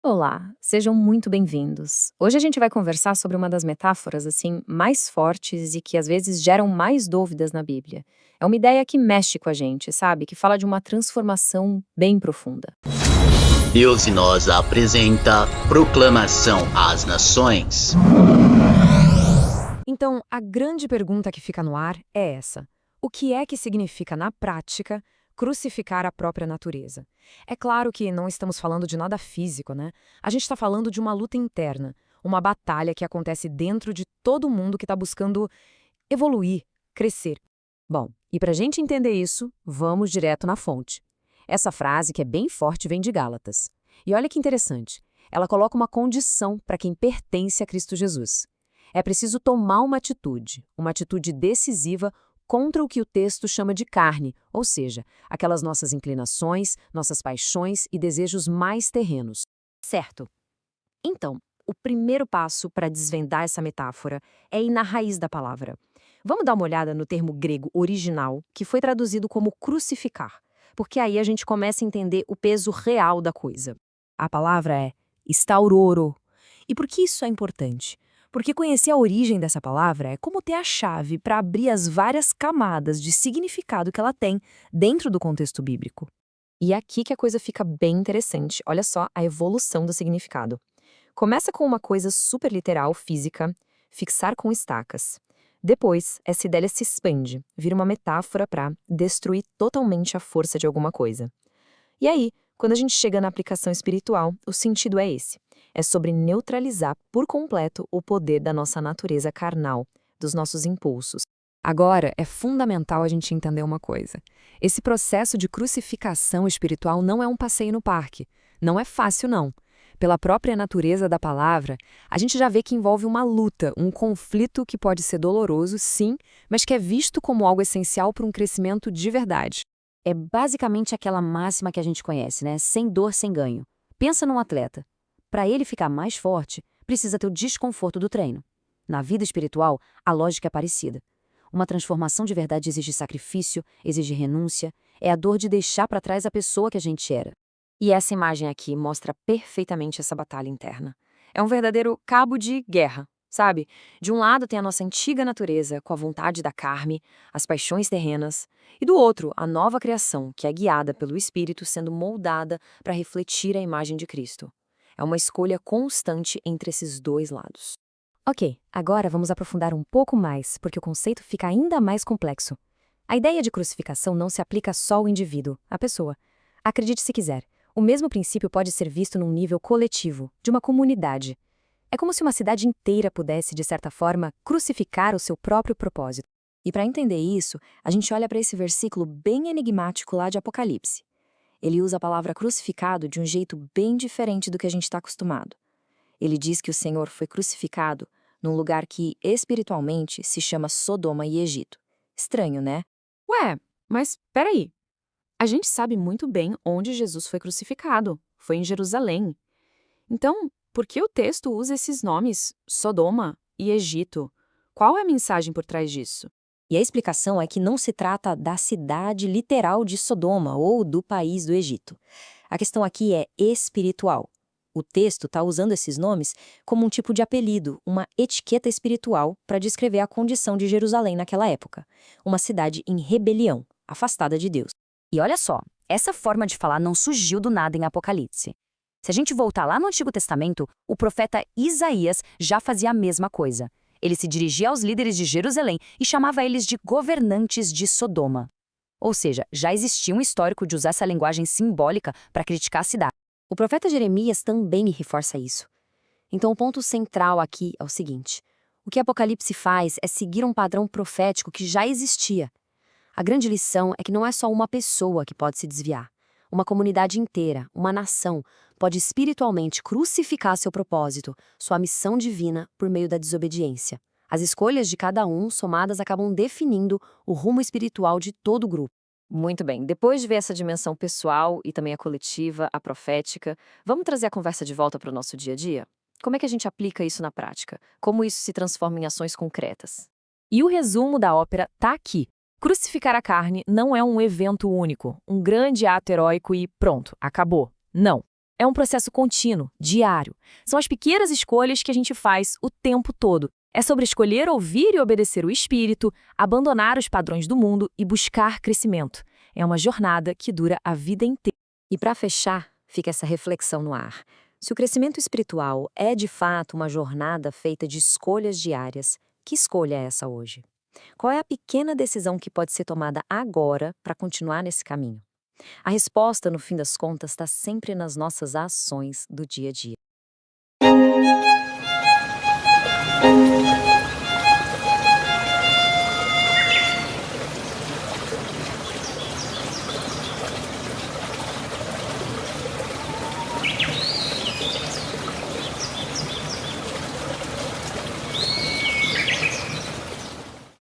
Olá, sejam muito bem-vindos. Hoje a gente vai conversar sobre uma das metáforas assim mais fortes e que às vezes geram mais dúvidas na Bíblia. É uma ideia que mexe com a gente, sabe? Que fala de uma transformação bem profunda. Deus e Nós apresenta Proclamação às Nações. Então, a grande pergunta que fica no ar é essa: o que é que significa, na prática, crucificar a própria natureza? É claro que não estamos falando de nada físico, né? A gente está falando de uma luta interna, uma batalha que acontece dentro de todo mundo que está buscando evoluir, crescer. Bom, e para a gente entender isso, vamos direto na fonte. Essa frase, que é bem forte, vem de Gálatas. E olha que interessante, ela coloca uma condição para quem pertence a Cristo Jesus. É preciso tomar uma atitude decisiva contra o que o texto chama de carne, ou seja, aquelas nossas inclinações, nossas paixões e desejos mais terrenos. Certo. Então, o primeiro passo para desvendar essa metáfora é ir na raiz da palavra. Vamos dar uma olhada no termo grego original, que foi traduzido como crucificar, porque aí a gente começa a entender o peso real da coisa. A palavra é stauroro. E por que isso é importante? Porque conhecer a origem dessa palavra é como ter a chave para abrir as várias camadas de significado que ela tem dentro do contexto bíblico. E é aqui que a coisa fica bem interessante. Olha só a evolução do significado. Começa com uma coisa super literal, física, fixar com estacas. Depois, essa ideia se expande, vira uma metáfora para destruir totalmente a força de alguma coisa. E aí, quando a gente chega na aplicação espiritual, o sentido é esse. É sobre neutralizar por completo o poder da nossa natureza carnal, dos nossos impulsos. Agora, é fundamental a gente entender uma coisa. Esse processo de crucificação espiritual não é um passeio no parque. Não é fácil, não. Pela própria natureza da palavra, a gente já vê que envolve uma luta, um conflito que pode ser doloroso, sim, mas que é visto como algo essencial para um crescimento de verdade. É basicamente aquela máxima que a gente conhece, né? Sem dor, sem ganho. Pensa num atleta. Para ele ficar mais forte, precisa ter o desconforto do treino. Na vida espiritual, a lógica é parecida. Uma transformação de verdade exige sacrifício, exige renúncia, é a dor de deixar para trás a pessoa que a gente era. E essa imagem aqui mostra perfeitamente essa batalha interna. É um verdadeiro cabo de guerra, sabe? De um lado tem a nossa antiga natureza, com a vontade da carne, as paixões terrenas, e do outro, a nova criação, que é guiada pelo Espírito, sendo moldada para refletir a imagem de Cristo. É uma escolha constante entre esses dois lados. Ok, agora vamos aprofundar um pouco mais, porque o conceito fica ainda mais complexo. A ideia de crucificação não se aplica só ao indivíduo, à pessoa. Acredite se quiser, o mesmo princípio pode ser visto num nível coletivo, de uma comunidade. É como se uma cidade inteira pudesse, de certa forma, crucificar o seu próprio propósito. E para entender isso, a gente olha para esse versículo bem enigmático lá de Apocalipse. Ele usa a palavra crucificado de um jeito bem diferente do que a gente está acostumado. Ele diz que o Senhor foi crucificado num lugar que, espiritualmente, se chama Sodoma e Egito. Estranho, né? Ué, mas peraí. A gente sabe muito bem onde Jesus foi crucificado. Foi em Jerusalém. Então, por que o texto usa esses nomes, Sodoma e Egito? Qual é a mensagem por trás disso? E a explicação é que não se trata da cidade literal de Sodoma ou do país do Egito. A questão aqui é espiritual. O texto está usando esses nomes como um tipo de apelido, uma etiqueta espiritual para descrever a condição de Jerusalém naquela época. Uma cidade em rebelião, afastada de Deus. E olha só, essa forma de falar não surgiu do nada em Apocalipse. Se a gente voltar lá no Antigo Testamento, o profeta Isaías já fazia a mesma coisa. Ele se dirigia aos líderes de Jerusalém e chamava eles de governantes de Sodoma. Ou seja, já existia um histórico de usar essa linguagem simbólica para criticar a cidade. O profeta Jeremias também reforça isso. Então o ponto central aqui é o seguinte: o que Apocalipse faz é seguir um padrão profético que já existia. A grande lição é que não é só uma pessoa que pode se desviar. Uma comunidade inteira, uma nação, pode espiritualmente crucificar seu propósito, sua missão divina, por meio da desobediência. As escolhas de cada um, somadas, acabam definindo o rumo espiritual de todo o grupo. Muito bem, depois de ver essa dimensão pessoal e também a coletiva, a profética, vamos trazer a conversa de volta para o nosso dia a dia? Como é que a gente aplica isso na prática? Como isso se transforma em ações concretas? E o resumo da ópera tá aqui. Crucificar a carne não é um evento único, um grande ato heróico e pronto, acabou. Não. é um processo contínuo, diário. São as pequenas escolhas que a gente faz o tempo todo. É sobre escolher ouvir e obedecer o Espírito, abandonar os padrões do mundo e buscar crescimento. É uma jornada que dura a vida inteira. E para fechar, fica essa reflexão no ar. Se o crescimento espiritual é de fato uma jornada feita de escolhas diárias, que escolha é essa hoje? Qual é a pequena decisão que pode ser tomada agora para continuar nesse caminho? A resposta, no fim das contas, está sempre nas nossas ações do dia a dia.